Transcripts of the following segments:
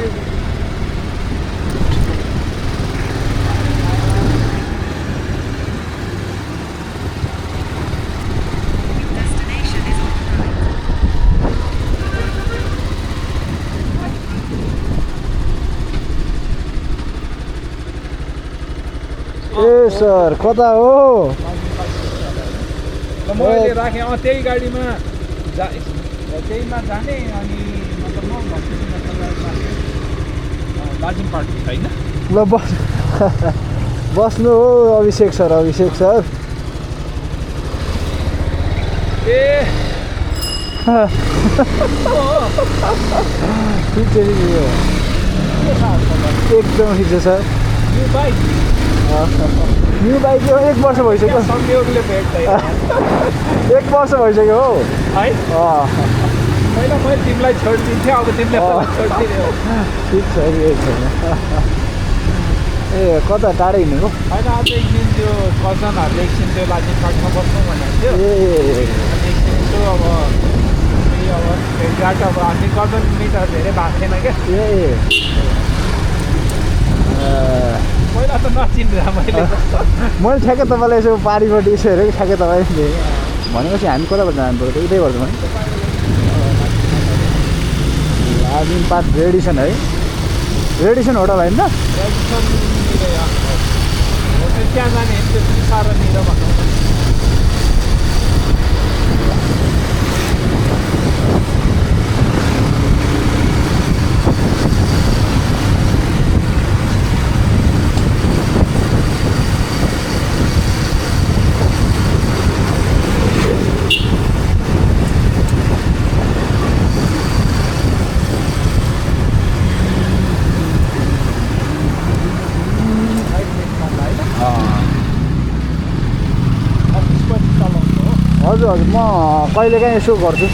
ए sir कता हो मैले राखेँ त्यही गाडीमा त्यहीमा जाने अनि मतलब म दार्जिलिङ पार्टी छैन ल बस्नु हो अभिषेक सर ए ठिक छ एकदम ठिक छ सर न्यू बाइक हो 1 वर्ष भइसक्यो संयोगले भेट्दै 1 वर्ष भइसक्यो हो है पहिला मैले तिमीलाई छोडिदिन्थेँ अब तिमीले छोडिदिने हो ठिक छ ए कता टाढै हिँडेको होइन आज एकदिन त्यो कजनहरूले एकछिन त्यो लाजिम पार्कमा बस्नु भनेको थियो एकछिन त्यो अब भेटघाट अब हामी कजन मिटर धेरै भएको थिएन क्या पहिला त नचिन्दा मैले ठ्याक्कै तपाईँलाई यसो पारिपट्टि यसो हेरेको ठ्याक्कै तपाईँ भनेपछि हामी कताबाट जानु पऱ्यो उतैबाट है लाजिम पार्क रेडिसन है रेडिसन होटल होइन त होटल त्यहाँ जाने त्यो सारनिर भनौँ हजुर म कहिलेकाहीँ यसो गर्छु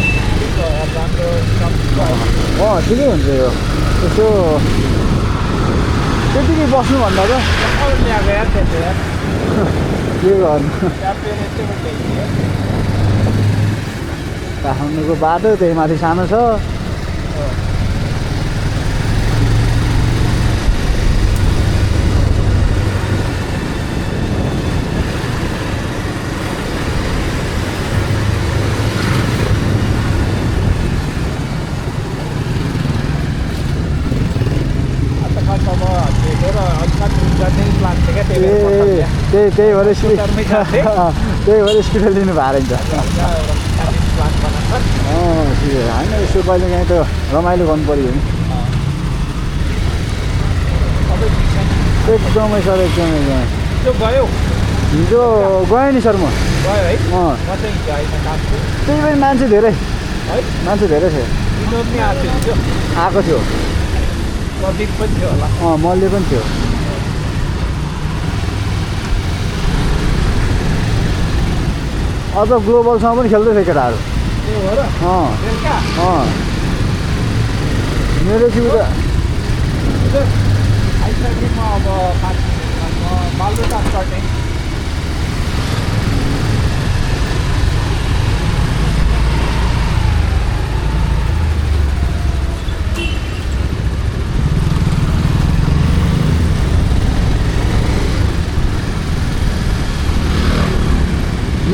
ठिकै हुन्छ यो यसो त्यतिकै बस्नुभन्दा त के गर्नु काठमाडौँको बाटो त्यही माथि सानो छ त्यही भएर स्कुटर लिनु भएको रहेछ होइन यसो कहिले काहीँ त रमाइलो गर्नु पऱ्यो नि एकदमै सर एकदमै हिजो गएँ नि सर म त्यही पनि मान्छे धेरै थियो आएको थियो मल्ले पनि थियो अझ ग्लोबलसँग पनि खेल्दै थियो केटाहरू मेरो जिउ त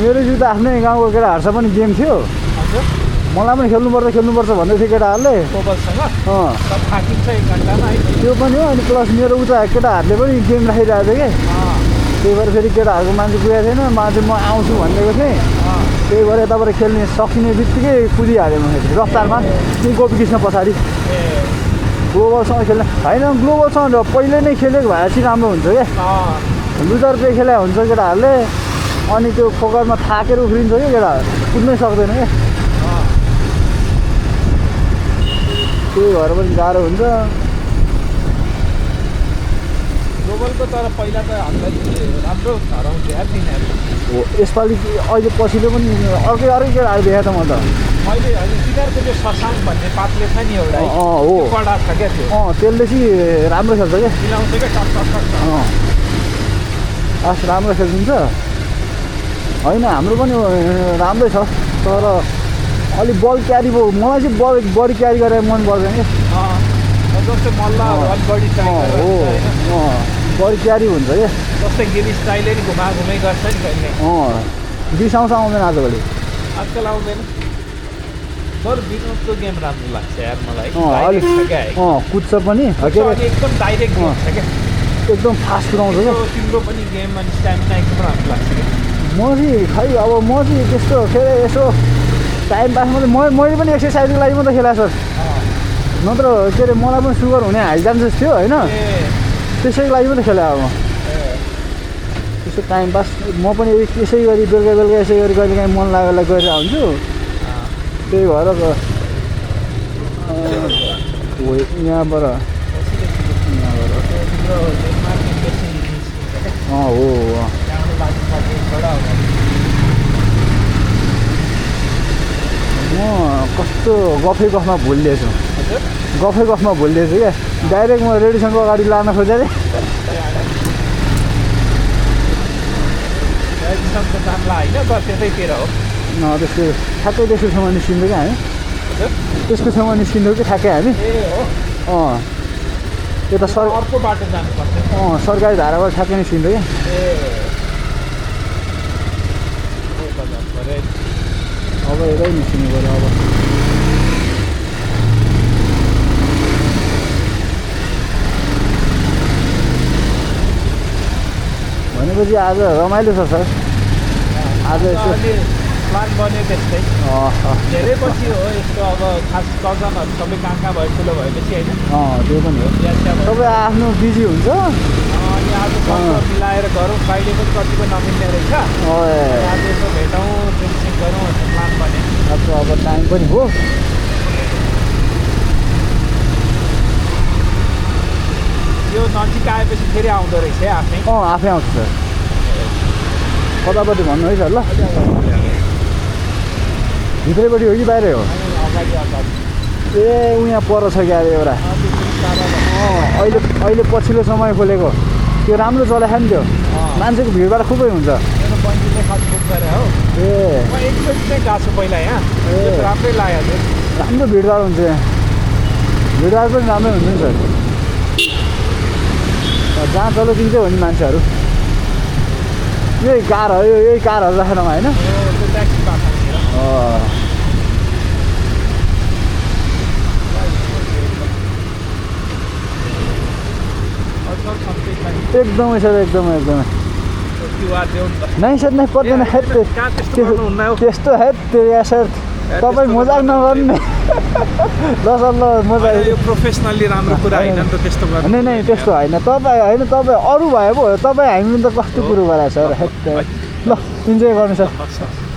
मेरो जिउ त आफ्नै गाउँको केटाहरूसँग पनि गेम थियो मलाई पनि खेल्नुपर्छ भन्दै थियो केटाहरूले त्यो पनि हो अनि प्लस मेरो उता केटाहरूले पनि गेम राखिरहेको थियो कि त्यही भएर फेरि केटाहरूको मान्छे पुगेको थिएन मान्छे म आउँछु भनिदिएको थिएँ त्यही भएर यताबाट खेल्ने सकिने बित्तिकै कुदिहालेँ म रफ्तारमा गोपी कृष्ण पछाडि ग्लोबलसँग खेल्ने होइन ग्लोबलसँग पहिले नै खेलेको भए चाहिँ राम्रो हुन्छ क्या लुजर पे खेले हुन्छ केटाहरूले अनि त्यो फोकरमा थाकेर उफ्रिन्छ क्या केटाहरू कुद्नै सक्दैन क्या त्यही भएर पनि गाह्रो हुन्छ ग्लोबलको तर पहिला त हामीलाई राम्रो हराउँथ्यो यार तिनीहरू हो यसपालि अहिले पछिल्लो पनि अर्कै केटाहरू देखाएँ त म त मैले हजुर तिनीहरूको त्यो ससाङ भन्ने पातले छ नि एउटा हो कडा छ क्या त्यो त्यसले चाहिँ राम्रो खेल्छ क्या मिलाउँछ क्या टक राम्रो खेलिदिन्छ होइन हाम्रो पनि राम्रै छ तर अलिक बल क्यारी मलाई चाहिँ बडी क्यारी गरेर मन पर्दैन क्या जस्तै मल्लहरू अलिक बढी ट्राई हो गरेर होइन बढी क्यारी हुन्छ क्या जस्तै गिरी स्टाइलले नि घुमाइ गर्छ नि कहिले बिसाउँछ आउँदैन आजभोलि आजकल आउँदैन बरु विनोदको गेम राम्रो लाग्छ यार मलाई अलिक डाइरेक्ट छ क्या कुद्छ पनि एकदम डाइरेक्ट गेम छ क्या एकदम फास्ट कुदाउँछ क्या तिम्रो पनि गेम अनि स्ट्यामिना एकदम राम्रो लाग्छ क्या म चाहिँ खै अब म चाहिँ त्यस्तो खेलेँ यसो टाइम पास मात्रै मैले पनि एक्सर्साइजको लागि मात्रै खेलाएको सर नत्र के अरे मलाई पनि सुगर हुने हाई चान्सेस थियो होइन त्यसैको लागि मात्रै खेलेँ अब त्यसो टाइम पास म पनि यसै गरी बेलुका यसै गरी कहिले काहीँ मन लागेर गरेर हुन्छु त्यही भएर यहाँबाट हो म कस्तो गफमा भुलिएछु गफमा भुलिएछु क्या डाइरेक्ट म रेडिसनको अगाडि लान खोजेँ अरे त्यतैतिर हो त्यसको ठ्याक्कै त्यसको छेउमा निस्किँदै क्या हामी त्यसको छेउमा निस्किँदै कि ठ्याक्कै हामी यता अर्को बाटो जानुपर्छ सरकारी धाराबाट ठ्याक्कै निस्किँदै क्या अब यतै निस्किनु पऱ्यो अब भनेपछि आज रमाइलो छ सर आज यसो प्लान बन्यो त्यस्तै धेरै पछि हो यस्तो अब खास कजनहरू सबै कहाँ भयो ठुलो भएपछि होइन त्यो पनि हो तपाईँ आफ्नो बिजी हुन्छ अनि आज मिलाएर गरौँ कहिले पनि कतिको नमिल्ने रहेछ आज यसो भेटौँ ड्रिङ्कसिङ गरौँ भन्ने प्लान बन्यो अब टाइम पनि हो यो नजिक आएपछि फेरि आउँदो रहेछ है आफै आफै आउँछ सर कतापट्टि भन्नु है सर ल भित्रैपट्टि हो कि बाहिरै हो ए यहाँ पर छ क्या एउटा अहिले पछिल्लो समय खोलेको त्यो राम्रो चलाएको नि त्यो मान्छेको भिडभाड खुबै हुन्छ ए गएको पहिला यहाँ राम्रै लाग्यो राम्रो भिडभाड हुन्छ यहाँ भिडभाड पनि राम्रै हुन्छ नि सर जहाँ चलो दिँदै हो नि मान्छेहरू यही कारहरू यही कारहरू राखेर होइन एकदमै सर एकदमै नै सर नै पर्दैन हेत त्यस्तो हेत सर तपाईँ मजाक नगर्नु ल सर ल मजाक यो प्रोफेसनली राम्रो कुरा होइन नि त त्यस्तो गर्नु नै त्यस्तो होइन तपाईँ होइन तपाईँ अरू भए पो तपाईँ हामीले त कस्तो कुरो गराएको सर हेत ल इन्जोय गर्नु सर